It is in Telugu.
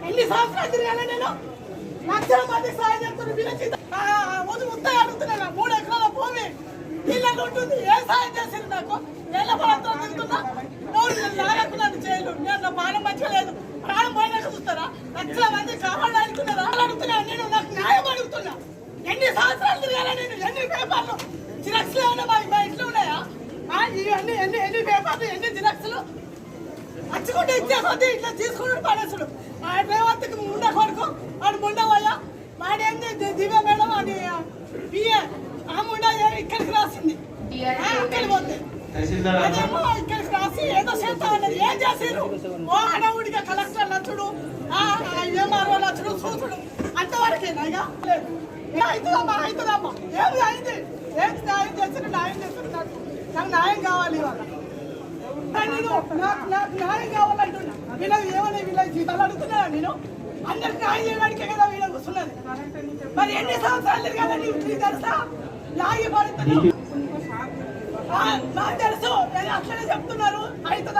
ఎన్ని సంవత్సరాలు తిరగాలి నేను లక్షల మంది సాయం చేస్తున్నారు ముత్తాయి అడుగుతున్నా 3 ఎకరాల భూమి ఇళ్ళకు ఉంటుంది ఏ సాయం చేసింది నాకు నెల పొలంతో తిరుగుతున్నా లాగకున్నాను చేయలు నేను ప్రాణం మంచిగా లేదు ప్రాణం పోయినాక చూస్తారా లక్షల మంది కావాలి అనుకున్నారా అడుగుతున్నా నేను నాకు న్యాయం అడుగుతున్నా ఎన్ని సంవత్సరాలు తిరగాలి నేను ఎన్ని పేపర్లు జిరాక్స్లు ఏమన్నా మా ఇంట్లో ఉన్నాయా ఇవన్నీ ఎన్ని పేపర్లు ఎన్ని జిరాక్స్లు అచ్చుకుంటే ఇచ్చేకొద్ది ఇట్లా తీసుకున్నాడు పడేసుడు మా రేవంత్కి ముండ కొడుకు వాడు ముండవయ్యా వాడేంది దివ్య మేడం అని పిఏ ఆ ముండ ఇక్కడికి రాసింది అక్కడికి పోతే అదేమో ఇక్కడికి రాసి ఏదో చేస్తా ఉన్నది ఏం చేసారు ఓ అడవుడిగా కలెక్టర్ నచ్చుడు ఎంఆర్ఓ నచ్చుడు చూసుడు అంతవరకేనా ఇక అవుతుందమ్మా అవుతుందమ్మా ఏమి అయింది ఏం న్యాయం చేసిన న్యాయం చేస్తున్నారు నాకు న్యాయం కావాలి ఇవాళ నాకు న్యాయం కావాలంటున్నా వీళ్ళకి ఏమన్నా వీళ్ళ జీతాలు అడుగుతున్నా నేను అందరికి న్యాయం చేయడానికే కదా వీళ్ళకి వస్తున్నది మరి ఎన్ని సంవత్సరాలు కదా నీకు తెలుసా లాగి పడుతున్నా నాకు తెలుసు అట్లనే చెప్తున్నారు అవుతుందా